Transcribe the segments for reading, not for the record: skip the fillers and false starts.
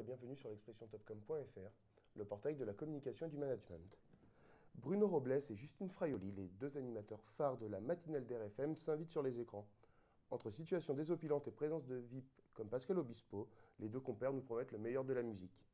bienvenue sur l'expressiontopcom.fr, le portail de la communication et du management. Bruno Robles et Justine Fraioli, les deux animateurs phares de la matinale d'RFM, s'invitent sur les écrans. Entre situations désopilantes et présence de VIP comme Pascal Obispo, les deux compères nous promettent le meilleur de la musique.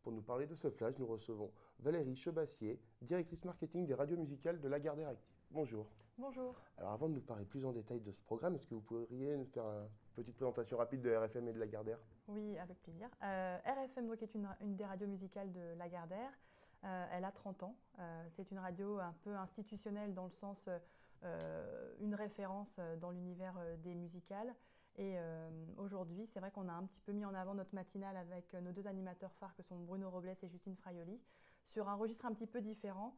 Pour nous parler de ce flash, nous recevons Valérie Chebassier, directrice marketing des radios musicales de Lagardère Active. Bonjour. Bonjour. Alors avant de nous parler plus en détail de ce programme, est-ce que vous pourriez nous faire une petite présentation rapide de RFM et de Lagardère ? Oui, avec plaisir. RFM donc, est une des radios musicales de Lagardère. Elle a 30 ans. C'est une radio un peu institutionnelle dans le sens une référence dans l'univers des musicales. Et aujourd'hui, c'est vrai qu'on a un petit peu mis en avant notre matinale avec nos deux animateurs phares que sont Bruno Robles et Justine Fraioli sur un registre un petit peu différent,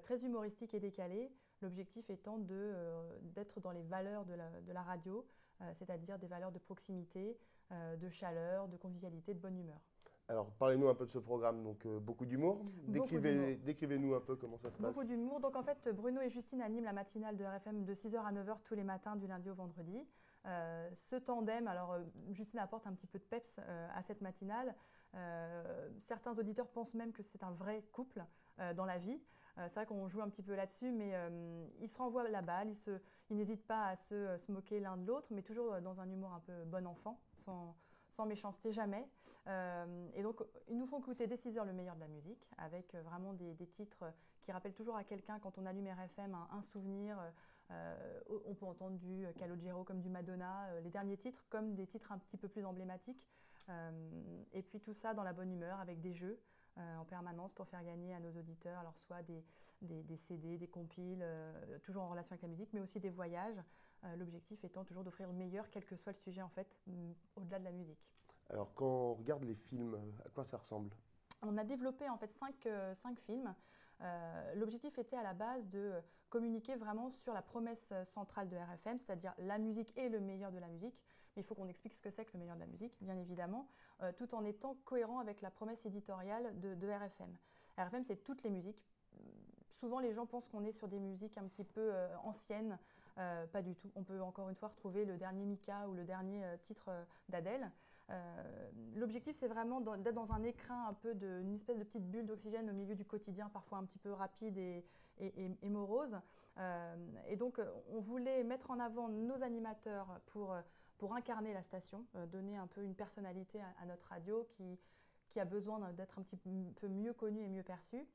très humoristique et décalé. L'objectif étant d'être dans les valeurs de la radio, c'est-à-dire des valeurs de proximité, de chaleur, de convivialité, de bonne humeur. Alors, parlez-nous un peu de ce programme, donc beaucoup d'humour. Décrivez-nous un peu comment ça se passe. Beaucoup d'humour. Donc en fait, Bruno et Justine animent la matinale de RFM de 6h à 9h tous les matins, du lundi au vendredi. Ce tandem, alors Justine apporte un petit peu de peps à cette matinale. Certains auditeurs pensent même que c'est un vrai couple dans la vie. C'est vrai qu'on joue un petit peu là-dessus, mais ils se renvoient la balle, ils n'hésitent pas à se moquer l'un de l'autre, mais toujours dans un humour un peu bon enfant, sans méchanceté jamais. Et donc, ils nous font écouter dès 6h le meilleur de la musique, avec vraiment des titres qui rappellent toujours à quelqu'un, quand on allume RFM, un souvenir. On peut entendre du Calogero comme du Madonna, les derniers titres comme des titres un petit peu plus emblématiques. Et puis tout ça dans la bonne humeur, avec des jeux en permanence pour faire gagner à nos auditeurs, alors soit des CD, des compiles, toujours en relation avec la musique, mais aussi des voyages. L'objectif étant toujours d'offrir le meilleur, quel que soit le sujet en fait, au-delà de la musique. Alors quand on regarde les films, à quoi ça ressemble ? On a développé en fait 5 films. L'objectif était à la base de communiquer vraiment sur la promesse centrale de RFM, c'est-à-dire la musique et le meilleur de la musique. Mais il faut qu'on explique ce que c'est que le meilleur de la musique, bien évidemment, tout en étant cohérent avec la promesse éditoriale de RFM. RFM, c'est toutes les musiques. Souvent, les gens pensent qu'on est sur des musiques un petit peu anciennes. Pas du tout. On peut encore une fois retrouver le dernier Mika ou le dernier titre d'Adèle. L'objectif, c'est vraiment d'être dans un écrin un peu une espèce de petite bulle d'oxygène au milieu du quotidien, parfois un petit peu rapide et morose. Et donc, on voulait mettre en avant nos animateurs pour incarner la station, donner un peu une personnalité à notre radio qui a besoin d'être un petit peu mieux connue et mieux perçue.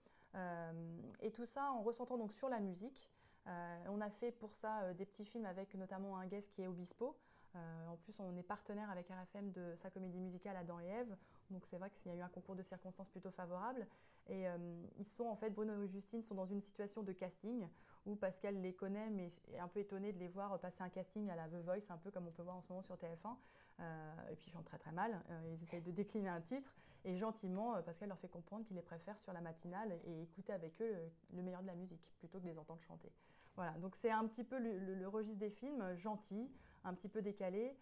Et tout ça en ressentant donc sur la musique. On a fait pour ça des petits films avec notamment un guest qui est Obispo. En plus, on est partenaire avec RFM de sa comédie musicale Adam et Ève. Donc c'est vrai qu'il y a eu un concours de circonstances plutôt favorable. Et ils sont en fait, Bruno et Justine sont dans une situation de casting où Pascal les connaît mais est un peu étonné de les voir passer un casting à la The Voice, un peu comme on peut voir en ce moment sur TF1. Et puis ils chantent très très mal. Ils essayent de décliner un titre. Et gentiment, Pascal leur fait comprendre qu'il les préfère sur la matinale et écouter avec eux le meilleur de la musique plutôt que de les entendre chanter. Voilà, donc c'est un petit peu le registre des films, gentils, un petit peu décalés.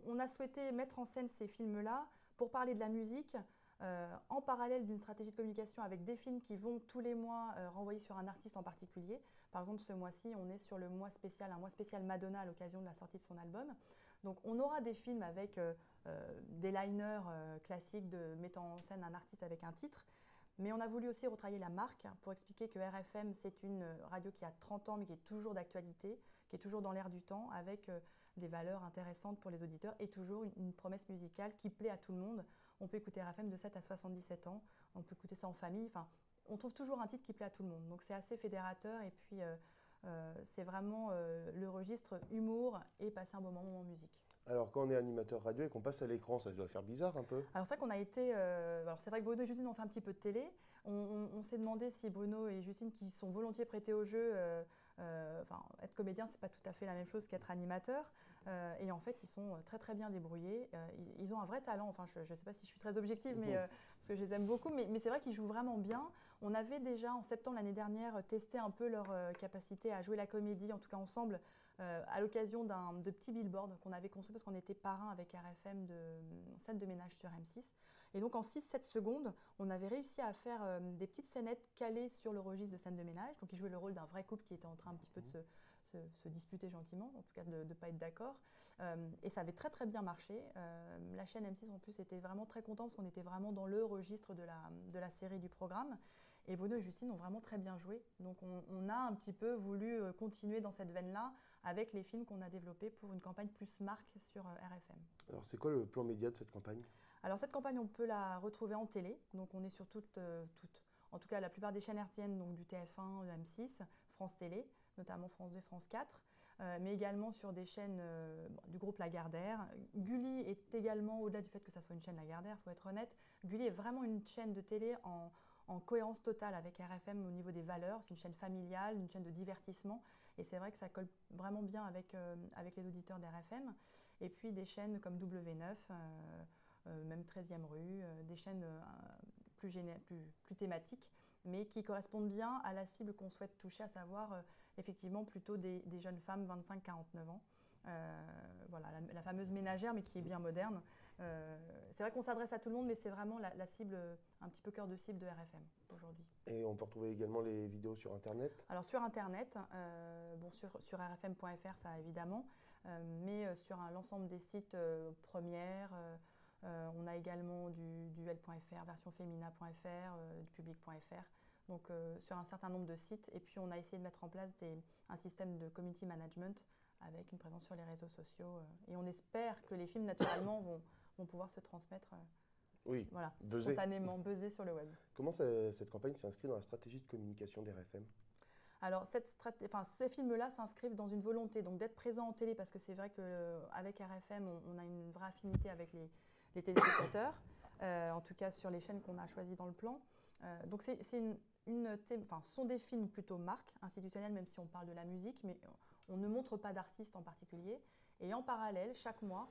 On a souhaité mettre en scène ces films-là pour parler de la musique en parallèle d'une stratégie de communication avec des films qui vont tous les mois renvoyer sur un artiste en particulier. Par exemple, ce mois-ci, on est sur un mois spécial Madonna à l'occasion de la sortie de son album. Donc on aura des films avec des liners classiques mettant en scène un artiste avec un titre. Mais on a voulu aussi retravailler la marque pour expliquer que RFM, c'est une radio qui a 30 ans, mais qui est toujours d'actualité, qui est toujours dans l'air du temps, avec des valeurs intéressantes pour les auditeurs et toujours une promesse musicale qui plaît à tout le monde. On peut écouter RFM de 7 à 77 ans, on peut écouter ça en famille. Enfin, on trouve toujours un titre qui plaît à tout le monde. Donc c'est assez fédérateur et puis c'est vraiment le registre humour et passer un bon moment en musique. Alors quand on est animateur radio et qu'on passe à l'écran, ça doit faire bizarre un peu. Alors c'est vrai qu'on a été... alors c'est vrai que Bruno et Justine ont fait un petit peu de télé. On s'est demandé si Bruno et Justine, qui sont volontiers prêtés au jeu, être comédien, c'est pas tout à fait la même chose qu'être animateur. Et en fait, ils sont très très bien débrouillés. Ils ont un vrai talent. Enfin, je sais pas si je suis très objective, mais, parce que je les aime beaucoup. Mais c'est vrai qu'ils jouent vraiment bien. On avait déjà, en septembre l'année dernière, testé un peu leur capacité à jouer la comédie, en tout cas ensemble, à l'occasion de petits billboards qu'on avait construits parce qu'on était parrain avec RFM de scène de ménage sur M6. Et donc en 6-7 secondes, on avait réussi à faire des petites scénettes calées sur le registre de scène de ménage. Donc ils jouaient le rôle d'un vrai couple qui était en train un petit peu se disputer gentiment, en tout cas de ne pas être d'accord. Et ça avait très très bien marché. La chaîne M6 en plus était vraiment très contente parce qu'on était vraiment dans le registre de la série du programme. Et Bruno et Justine ont vraiment très bien joué. Donc on a un petit peu voulu continuer dans cette veine-là avec les films qu'on a développés pour une campagne plus marque sur RFM. Alors c'est quoi le plan média de cette campagne? Alors cette campagne, on peut la retrouver en télé. Donc on est sur en tout cas la plupart des chaînes hertziennes, donc du TF1, de M6, France Télé, notamment France 2, France 4. Mais également sur des chaînes du groupe Lagardère. Gulli est également, au-delà du fait que ça soit une chaîne Lagardère, il faut être honnête, Gulli est vraiment une chaîne de télé en cohérence totale avec RFM au niveau des valeurs. C'est une chaîne familiale, une chaîne de divertissement. Et c'est vrai que ça colle vraiment bien avec les auditeurs d'RFM. Et puis des chaînes comme W9, même 13e rue, des chaînes plus thématiques, mais qui correspondent bien à la cible qu'on souhaite toucher, à savoir effectivement plutôt des jeunes femmes 25-49 ans. Voilà, la fameuse ménagère, mais qui est bien moderne. C'est vrai qu'on s'adresse à tout le monde, mais c'est vraiment la cible, un petit peu cœur de cible de RFM aujourd'hui. Et on peut retrouver également les vidéos sur Internet? Alors sur Internet, sur rfm.fr, ça évidemment, mais sur l'ensemble des sites Première, on a également du duel.fr, versionfemina.fr, du public.fr. Donc sur un certain nombre de sites. Et puis on a essayé de mettre en place un système de community management avec une présence sur les réseaux sociaux. Et on espère que les films, naturellement, vont pouvoir se transmettre voilà, spontanément, buzzer sur le web. Comment cette campagne s'inscrit dans la stratégie de communication d'RFM? Alors, ces films-là s'inscrivent dans une volonté d'être présents en télé, parce que c'est vrai qu'avec RFM, on a une vraie affinité avec les téléspectateurs, en tout cas sur les chaînes qu'on a choisies dans le plan. Donc, ce sont des films plutôt marques institutionnelles, même si on parle de la musique, mais on ne montre pas d'artistes en particulier. Et en parallèle, chaque mois,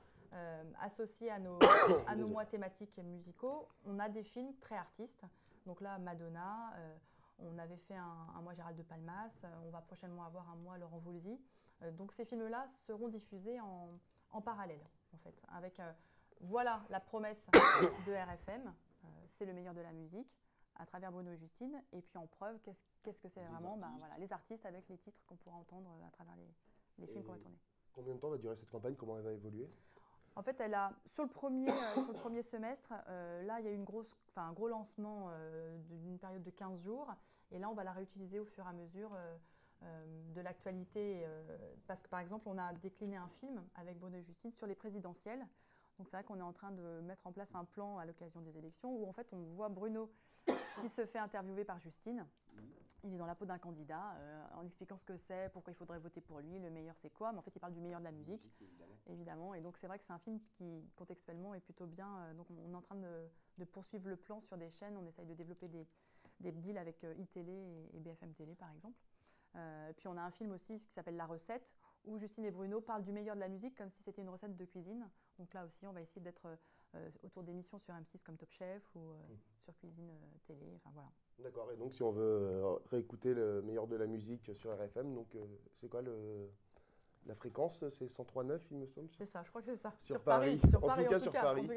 associés à nos mois thématiques musicaux, on a des films très artistes. Donc là, Madonna, on avait fait un mois Gérald de Palmas, on va prochainement avoir un mois Laurent Voulzy. Donc ces films-là seront diffusés en parallèle, en fait, avec voilà la promesse de RFM, c'est le meilleur de la musique, à travers Bruno et Justine, et puis en preuve, qu'est-ce que c'est vraiment voilà, les artistes avec les titres qu'on pourra entendre à travers les films qu'on va tourner. Combien de temps va durer cette campagne? Comment elle va évoluer? En fait, sur le premier semestre, là, il y a eu un gros lancement d'une période de 15 jours. Et là, on va la réutiliser au fur et à mesure de l'actualité. Parce que, par exemple, on a décliné un film avec Bruno et Justine sur les présidentielles. Donc, c'est vrai qu'on est en train de mettre en place un plan à l'occasion des élections où, en fait, on voit Bruno qui se fait interviewer par Justine. Il est dans la peau d'un candidat en expliquant ce que c'est, pourquoi il faudrait voter pour lui, le meilleur c'est quoi. Mais en fait, il parle du meilleur de la musique, évidemment. Et donc, c'est vrai que c'est un film qui, contextuellement, est plutôt bien. Donc, on est en train de poursuivre le plan sur des chaînes. On essaye de développer des deals avec iTélé et BFM Télé, par exemple. Puis, on a un film aussi qui s'appelle La Recette, où Justine et Bruno parlent du meilleur de la musique comme si c'était une recette de cuisine. Donc là aussi, on va essayer d'être autour d'émissions sur M6 comme Top Chef ou sur Cuisine Télé. Enfin, voilà. D'accord, et donc si on veut réécouter le meilleur de la musique sur RFM, donc c'est quoi la fréquence? C'est 103.9, il me semble? C'est ça, je crois que c'est ça. Sur Paris. En tout cas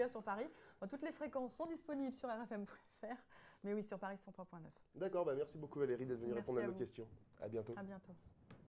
sur Paris. Bon, toutes les fréquences sont disponibles sur rfm.fr, mais oui, sur Paris 103.9. D'accord, merci beaucoup Valérie d'être venue répondre à nos questions. À bientôt. À bientôt.